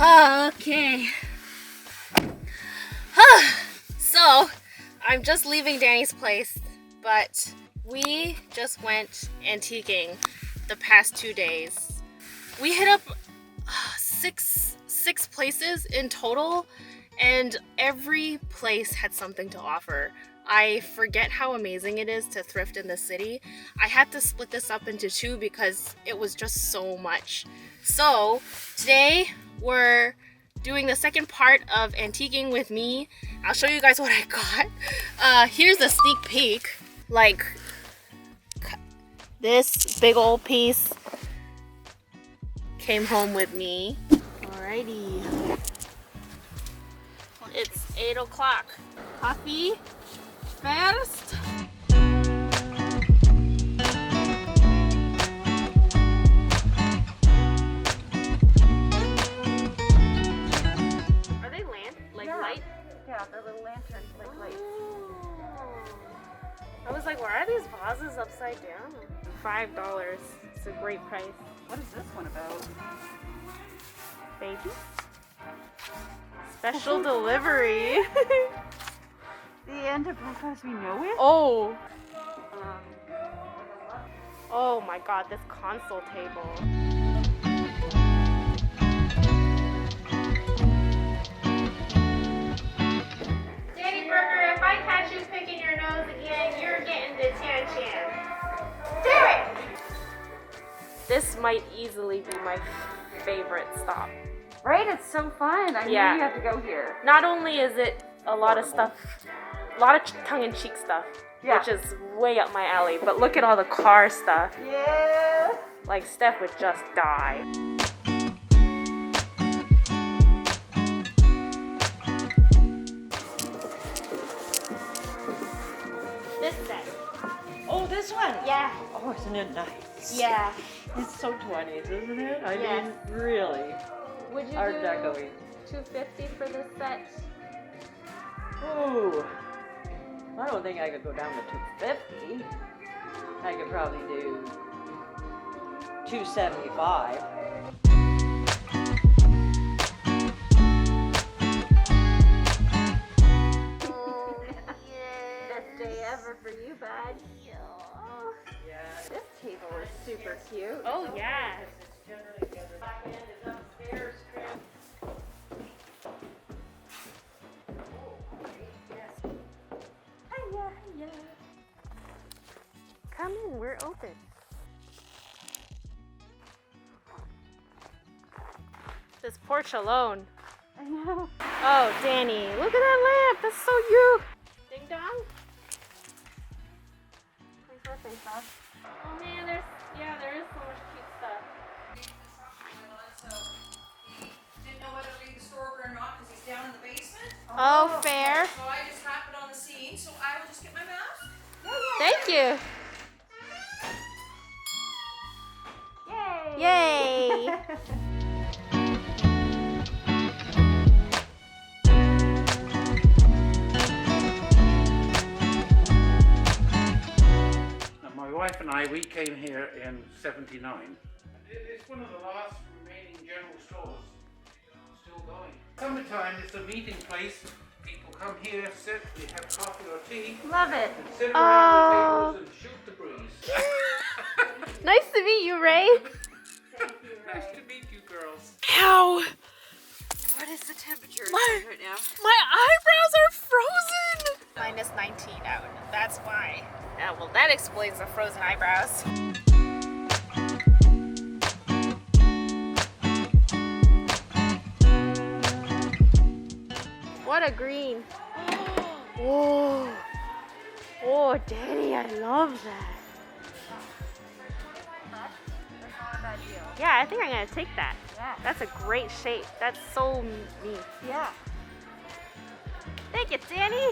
Okay. So, I'm just leaving Danny's place, but we just went antiquing the past 2 days. We hit up six places in total, and every place had something to offer. I forget how amazing it is to thrift in the city. I had to split this up into 2 because it was just so much. So today we're doing the second part of antiquing with me. I'll show you guys what I got. Here's a sneak peek. Like this big old piece came home with me. Alrighty. It's 8 o'clock. Coffee first. Are they light? Yeah, they're little lanterns, like lights. I was like, why are these vases upside down? $5. It's a great price. What is this one about? Baby? Special delivery. The end of Life as We Know It? Oh. Oh my god, this console table. Danny Burger, if I catch you picking your nose again, you're getting the chan-chan. Do it! This might easily be my favorite stop. Right? It's so fun. I knew you have to go here. Not only is it a lot of stuff, a lot of tongue-in-cheek stuff, which is way up my alley, but look at all the car stuff. Yeah. Like, Steph would just die. This set. Oh, this one? Yeah. Oh, isn't it nice? Yeah. It's so 20s, isn't it? I Yes. mean, really. Would you Art do decoing. $250 for this set? Ooh. I don't think I could go down to 250. I could probably do 275. Best day ever for you, bud. Yeah. This table is super cute. Oh, yeah. Back end is upstairs, Chris. Hiya. Come in, we're open. This porch alone. I know. Oh, Danny, look at that lamp. That's so you. Ding dong. Happy birthday, Bob. Oh man, there is so much cute stuff. So he didn't know whether to leave the store open or not because he's down in the basement. Oh, fair. So I just happened on the scene, so I will just get my mask. Thank you. Yay! Yay. My wife and I, we came here in '79. It's one of the last remaining general stores still going. Summertime, it's a meeting place. People come here, sit, we have coffee or tea, Love it. and sit around the tables and shoot the breeze. Nice to meet you, Ray. Nice to meet you, girls. Ow. What is the temperature My- right now? My eyebrows are frozen. Minus 19 out. That's why. Yeah, well, that explains the frozen eyebrows. What a green. Whoa. Oh, Danny, I love that. That's not a bad deal. Yeah, I think I'm going to take that. Yeah. That's a great shape. That's so me. Yeah. Thank you, Danny.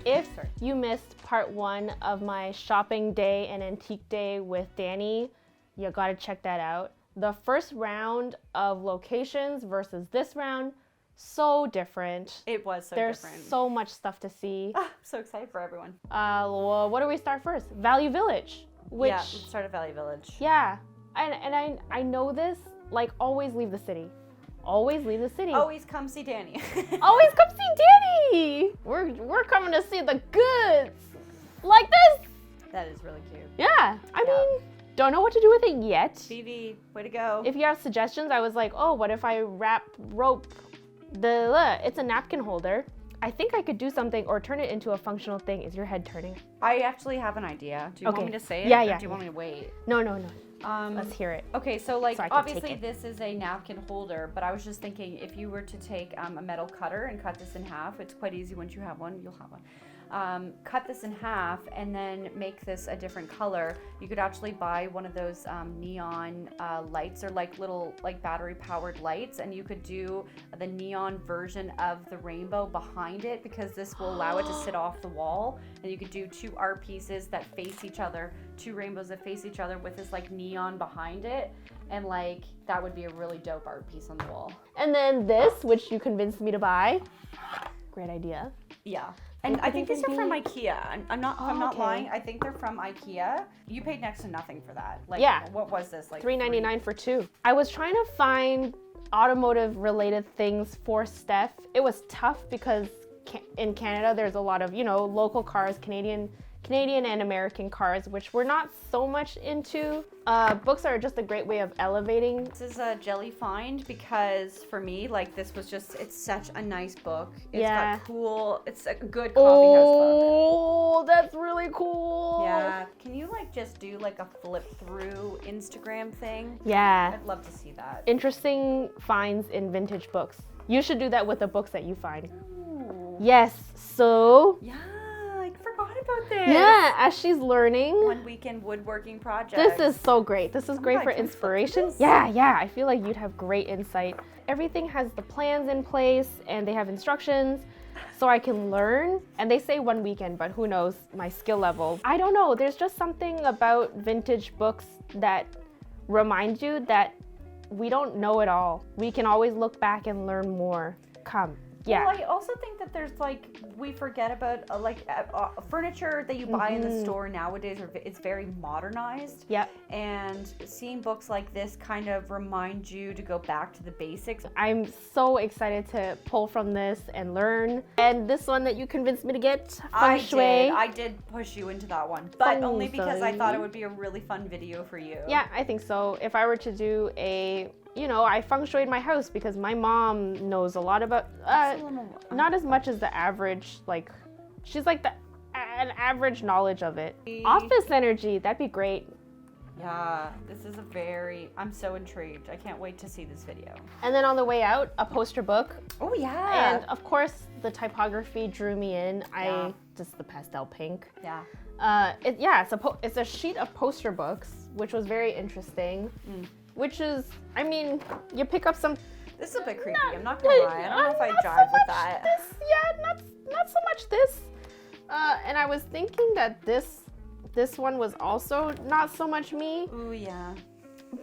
If you missed part 1 of my shopping day and antique day with Danny, you gotta check that out. The first round of locations versus this round, so different. It was so There's different. so much stuff to see. I'm so excited for everyone. Well, what do we start first? Value Village. which Yeah, start at Valley Village. yeah, and I know this, like, always leave the city. Always leave the city. Always come see Danie. Always come see Danie. We're coming to see the goods. Like this. That is really cute. Yeah. I mean, don't know what to do with it yet. BV, way to go. If you have suggestions, I was like, oh, what if I wrap rope it's a napkin holder. I think I could do something or turn it into a functional thing. Is your head turning? I actually have an idea. Do you want me to say it? Yeah, or yeah. do you want me to wait? No. Let's hear it. Okay, so like So I can take obviously it. this is a napkin holder, but I was just thinking if you were to take a metal cutter and cut this in half, it's quite easy once you have one, you'll have one. Cut this in half and then make this a different color. You could actually buy one of those neon lights, or like little like battery powered lights, and you could do the neon version of the rainbow behind it, because this will allow it to sit off the wall, and you could do 2 art pieces that face each other, 2 rainbows that face each other with this like neon behind it, and like that would be a really dope art piece on the wall. And then this, which you convinced me to buy. Great idea. Yeah. And I think these are from IKEA. I'm not okay. lying. I think they're from IKEA. You paid next to nothing for that. Like, Yeah. what was this? Like $3.99 for 2. I was trying to find automotive related things for Steph. It was tough because in Canada there's a lot of, local cars, Canadian and American cars, which we're not so much into. Books are just a great way of elevating. This is a jelly find because for me, like this was just, it's such a nice book. It's Yeah. got cool, it's a good coffee house book. Oh, that's really cool. Yeah. Can you like just do like a flip through Instagram thing? Yeah. I'd love to see that. Interesting finds in vintage books. You should do that with the books that you find. Ooh. Yes. So, Yeah, I forgot about this. yeah, as she's learning, 1 weekend woodworking project. this is so great. This is great God, for can we flip inspiration. this? Yeah. I feel like you'd have great insight. Everything has the plans in place and they have instructions so I can learn. And they say 1 weekend, but who knows my skill level. I don't know. There's just something about vintage books that reminds you that we don't know it all. We can always look back and learn more. Come. Yeah. Well, I also think that there's like, we forget about furniture that you buy in the store nowadays, it's very modernized. Yep. And seeing books like this kind of remind you to go back to the basics. I'm so excited to pull from this and learn. And this one that you convinced me to get, Feng Shui. I did push you into that one, but Feng only because I thought it Shui. would be a really fun video for you. Yeah, I think so. If I were to do I feng shuied my house because my mom knows a lot about, not as much as the average, like, she's like an average knowledge of it. Office energy, that'd be great. Yeah, this is I'm so intrigued. I can't wait to see this video. And then on the way out, a poster book. Oh yeah. And of course, the typography drew me in. Just the pastel pink. Yeah. It's a sheet of poster books, which was very interesting. Which is, I mean, you pick up some. This is a bit creepy. I'm not gonna lie. I don't know if I jive with that. Not so much this. And I was thinking that this one was also not so much me. Ooh yeah.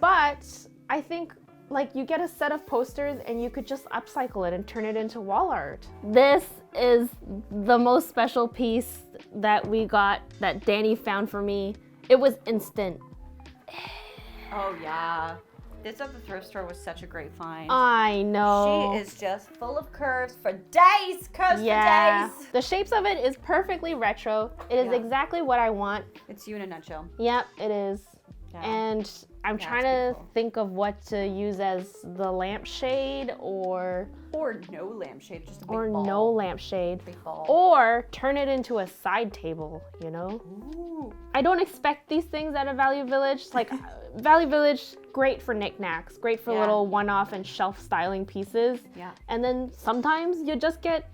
But I think like you get a set of posters and you could just upcycle it and turn it into wall art. This is the most special piece that we got, that Danie found for me. It was instant. Oh yeah. This at the thrift store was such a great find. I know. She is just full of curves for days. Curves for days. The shapes of it is perfectly retro. It is exactly what I want. It's you in a nutshell. Yep, it is. Yeah. And I'm trying to think of what to use as the lampshade or no lampshade, just a big or ball. no lampshade. Big ball. Or turn it into a side table, Ooh. I don't expect these things at a Value Village. Like Value Village, great for knickknacks, great for little one-off and shelf styling pieces. Yeah. And then sometimes you just get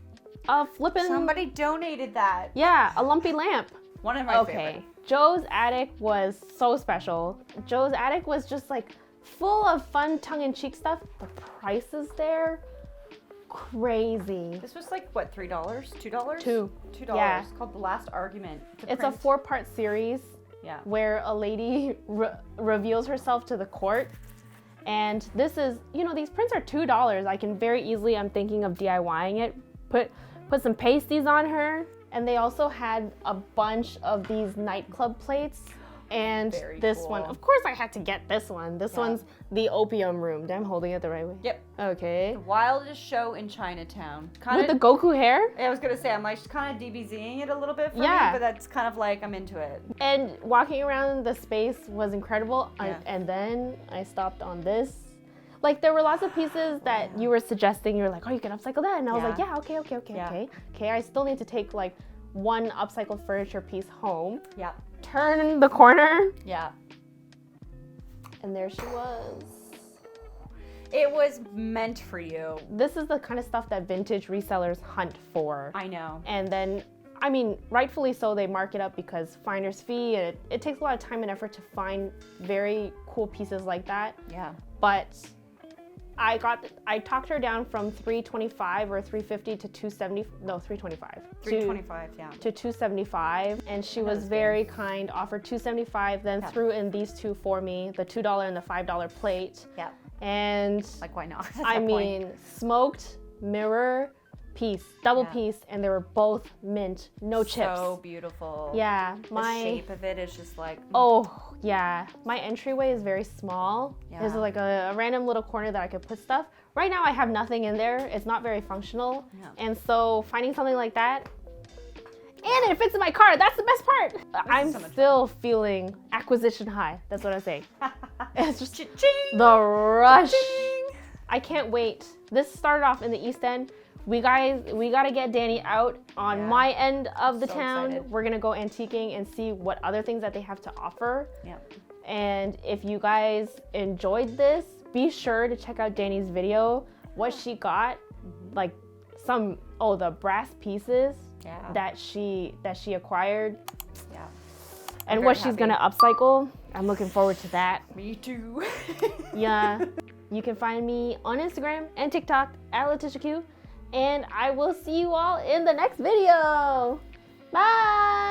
a flippin'. Somebody donated that. Yeah, a lumpy lamp. One of my favorite. Joe's attic was so special. Joe's attic was just like full of fun tongue-in-cheek stuff. The prices there, crazy. This was like what, $3? $2? $2. $2. Yeah. It's called The Last Argument. It's a 4-part series where a lady reveals herself to the court. And this is, these prints are $2. I can very easily, I'm thinking of DIYing it. Put some pasties on her. And they also had a bunch of these nightclub plates. And Very this cool. one, of course I had to get this one. This one's the opium room. I'm holding it the right way. Yep. Okay. The wildest show in Chinatown. With the Goku hair? I was gonna say, I'm like kind of DBZing it a little bit for Yeah. me, but that's kind of like, I'm into it. And walking around the space was incredible. Yeah. And then I stopped on this. Like, there were lots of pieces that you were suggesting. You were like, oh, you can upcycle that. And I was like, yeah, okay. Yeah. Okay, I still need to take like one upcycled furniture piece home. Yeah. Turn the corner. Yeah. And there she was. It was meant for you. This is the kind of stuff that vintage resellers hunt for. I know. And then, I mean, rightfully so, they mark it up because finder's fee, and it takes a lot of time and effort to find very cool pieces like that. Yeah. But I talked her down from $325 or $350 to $270, no, $325. $325, yeah. To $275, and she was very kind, offered $275, then threw in these two for me, the $2 and the $5 plate. Yeah. And Like, why not? I mean, smoked mirror piece, double piece, and they were both mint, no chips. So beautiful. Yeah, The shape of it is just like. Oh, yeah. My entryway is very small. Yeah. There's like a random little corner that I could put stuff. Right now I have nothing in there. It's not very functional. Yeah. And so finding something like that, and it fits in my car, that's the best part. I'm so much still feeling acquisition high. That's what I say. It's just Cha-ching! the rush. Cha-ching! I can't wait. This started off in the East End. We gotta get Danie out on my end of the So town. excited. We're gonna go antiquing and see what other things that they have to offer. Yeah. And if you guys enjoyed this, be sure to check out Danie's video. What she got, like the brass pieces that she acquired, and very what she's happy. gonna upcycle. I'm looking forward to that. Me too. Yeah. You can find me on Instagram and TikTok at Letitia Q. And I will see you all in the next video. Bye!